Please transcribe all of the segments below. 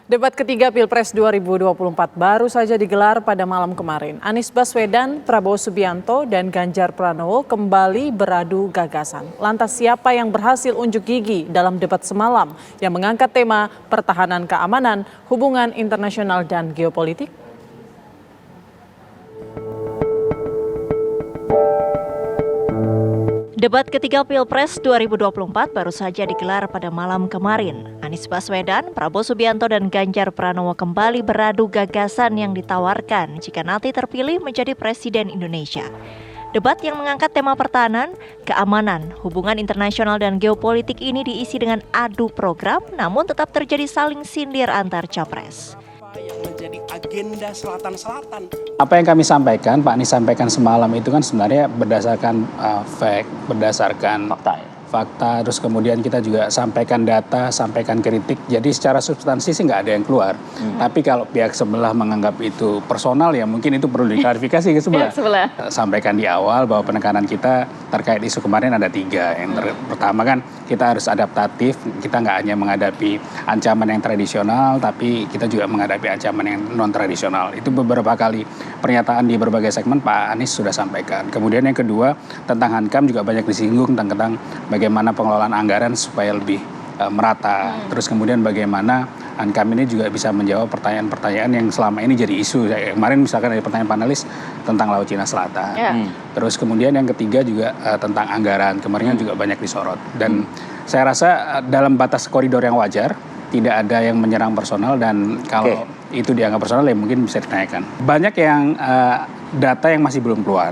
Debat ketiga Pilpres 2024 baru saja digelar pada malam kemarin. Anies Baswedan, Prabowo Subianto, dan Ganjar Pranowo kembali beradu gagasan. Lantas siapa yang berhasil unjuk gigi dalam debat semalam yang mengangkat tema pertahanan keamanan, hubungan internasional, dan geopolitik? Debat ketiga Pilpres 2024 baru saja digelar pada malam kemarin. Anies Baswedan, Prabowo Subianto, dan Ganjar Pranowo kembali beradu gagasan yang ditawarkan jika nanti terpilih menjadi Presiden Indonesia. Debat yang mengangkat tema pertahanan, keamanan, hubungan internasional, dan geopolitik ini diisi dengan adu program, namun tetap terjadi saling sindir antar capres. Yang menjadi agenda selatan-selatan. Apa yang kami sampaikan, Pak Anies sampaikan semalam itu kan sebenarnya berdasarkan berdasarkan fakta, terus kemudian kita juga sampaikan data, sampaikan kritik. Jadi secara substansi sih nggak ada yang keluar. Tapi kalau pihak sebelah menganggap itu personal, ya mungkin itu perlu diklarifikasi ke sebelah. Sampaikan di awal bahwa penekanan kita terkait isu kemarin ada 3. Yang pertama kan kita harus adaptatif, kita nggak hanya menghadapi ancaman yang tradisional, tapi kita juga menghadapi ancaman yang non-tradisional. Itu beberapa kali pernyataan di berbagai segmen Pak Anies sudah sampaikan. Kemudian yang kedua, tentang Hankam juga banyak disinggung tentang bagaimana pengelolaan anggaran supaya lebih merata. Terus kemudian bagaimana Hankam ini juga bisa menjawab pertanyaan-pertanyaan yang selama ini jadi isu. Kemarin misalkan ada pertanyaan panelis tentang Laut Cina Selatan. Terus kemudian yang ketiga juga tentang anggaran. Kemarin juga banyak disorot. Dan saya rasa dalam batas koridor yang wajar, tidak ada yang menyerang personal, dan kalau itu dianggap personal ya mungkin bisa ditanyakan. Banyak yang data yang masih belum keluar.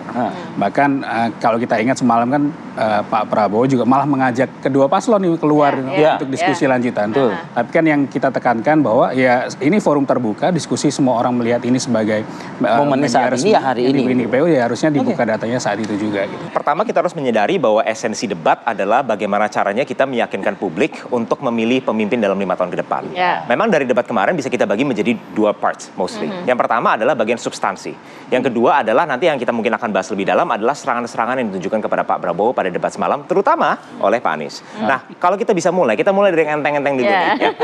Bahkan kalau kita ingat semalam kan Pak Prabowo juga malah mengajak kedua paslon ini keluar untuk diskusi lanjutan. Tapi kan yang kita tekankan bahwa ya ini forum terbuka, diskusi semua orang melihat ini sebagai momen saat ini ya hari ini. PU ya harusnya dibuka datanya saat itu juga. Gitu. Pertama kita harus menyadari bahwa esensi debat adalah bagaimana caranya kita meyakinkan publik untuk memilih pemimpin dalam 5 tahun ke depan. Memang dari debat kemarin bisa kita bagi menjadi 2 parts mostly. Yang pertama adalah bagian substansi. Yang kedua adalah nanti yang kita mungkin akan bahas lebih dalam adalah serangan-serangan yang ditunjukkan kepada Pak Prabowo pada debat semalam, terutama oleh Pak Anies. Nah, kalau kita bisa mulai, kita mulai dari yang enteng-enteng dulu.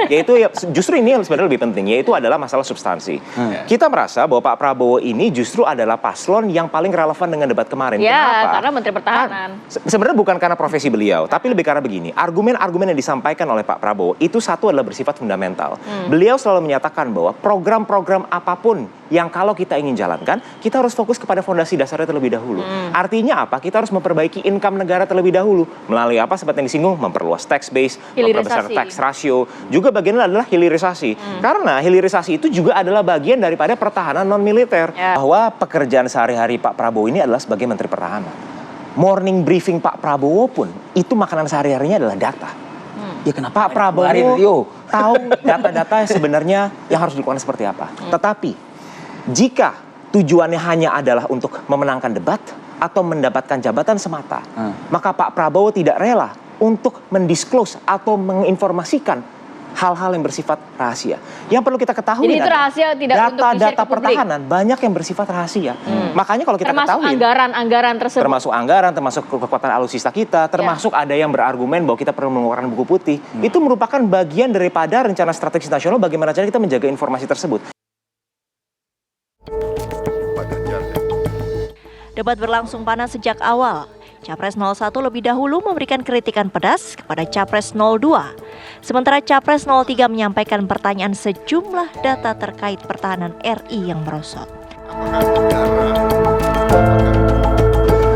Yaitu justru ini yang sebenarnya lebih penting, yaitu adalah masalah substansi. Kita merasa bahwa Pak Prabowo ini justru adalah paslon yang paling relevan dengan debat kemarin. Kenapa? Karena Menteri Pertahanan. Sebenarnya bukan karena profesi beliau, tapi lebih karena begini. Argumen-argumen yang disampaikan oleh Pak Prabowo itu satu adalah bersifat fundamental. Beliau selalu menyatakan bahwa program-program apapun yang kalau kita ingin jalankan, kita harus fokus kepada fondasi dasarnya terlebih dahulu. Artinya apa? Kita harus memperbaiki income negara terlebih dahulu. Melalui apa? Seperti yang disinggung, memperluas tax base, memperbesar tax ratio. Juga bagiannya adalah hilirisasi. Karena hilirisasi itu juga adalah bagian daripada pertahanan non-militer. Bahwa pekerjaan sehari-hari Pak Prabowo ini adalah sebagai Menteri Pertahanan. Morning briefing Pak Prabowo pun, itu makanan sehari-harinya adalah data. Ya kenapa Pak Prabowo tahu data-data sebenarnya yang harus dilakukan seperti apa. Tetapi jika tujuannya hanya adalah untuk memenangkan debat atau mendapatkan jabatan semata, maka Pak Prabowo tidak rela untuk mendisclose atau menginformasikan hal-hal yang bersifat rahasia. Yang perlu kita ketahui jadi itu rahasia tidak data-data pertahanan banyak yang bersifat rahasia. Makanya kalau kita termasuk ketahui anggaran tersebut. Termasuk anggaran, termasuk kekuatan alutsista kita, termasuk ada yang berargumen bahwa kita perlu mengeluarkan buku putih. Itu merupakan bagian daripada rencana strategis nasional bagaimana cara kita menjaga informasi tersebut. Debat berlangsung panas sejak awal. Capres 01 lebih dahulu memberikan kritikan pedas kepada Capres 02. Sementara Capres 03 menyampaikan pertanyaan sejumlah data terkait pertahanan RI yang merosot.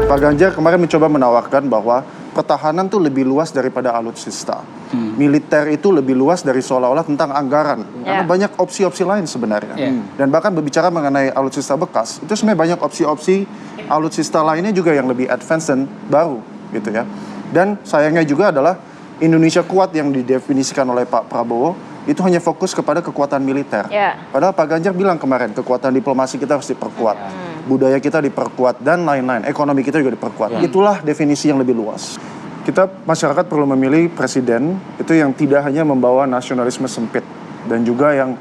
Pak Ganjar kemarin mencoba menawarkan bahwa pertahanan itu lebih luas daripada alutsista. Militer itu lebih luas dari seolah-olah tentang anggaran. Karena banyak opsi-opsi lain sebenarnya. Dan bahkan berbicara mengenai alutsista bekas, itu sebenarnya banyak opsi-opsi alutsista lainnya juga yang lebih advance dan baru gitu ya. Dan sayangnya juga adalah Indonesia kuat yang didefinisikan oleh Pak Prabowo itu hanya fokus kepada kekuatan militer. Padahal Pak Ganjar bilang kemarin kekuatan diplomasi kita harus diperkuat. Budaya kita diperkuat dan lain-lain. Ekonomi kita juga diperkuat. Itulah definisi yang lebih luas. Kita masyarakat perlu memilih presiden itu yang tidak hanya membawa nasionalisme sempit dan juga yang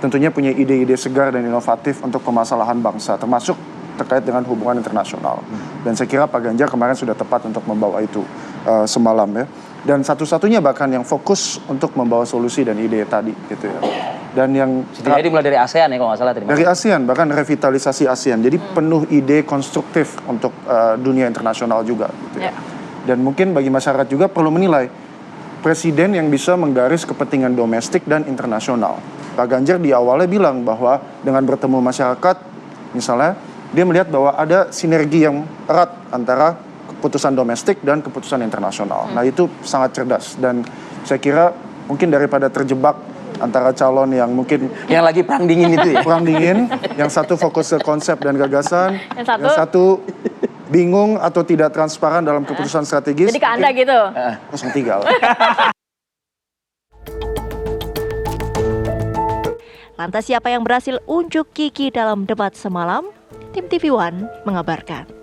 tentunya punya ide-ide segar dan inovatif untuk permasalahan bangsa, termasuk terkait dengan hubungan internasional. Dan saya kira Pak Ganjar kemarin sudah tepat untuk membawa itu semalam ya. Dan satu-satunya bahkan yang fokus untuk membawa solusi dan ide tadi gitu ya. Dan yang Setidaknya dimulai dari ASEAN ya kalau nggak salah tadi. dari ASEAN, bahkan revitalisasi ASEAN. Jadi penuh ide konstruktif untuk dunia internasional juga. Gitu ya. Dan mungkin bagi masyarakat juga perlu menilai presiden yang bisa menggaris kepentingan domestik dan internasional. Pak Ganjar di awalnya bilang bahwa dengan bertemu masyarakat, misalnya, dia melihat bahwa ada sinergi yang erat antara keputusan domestik dan keputusan internasional. Nah itu sangat cerdas dan saya kira mungkin daripada terjebak antara calon yang mungkin Yang lagi perang dingin itu ya. kurang dingin, yang satu fokus ke konsep dan gagasan, yang satu bingung atau tidak transparan dalam keputusan strategis. Jadi ke Anda gitu. 03 lah. Lantas siapa yang berhasil unjuk gigi dalam debat semalam? Tim TV One mengabarkan.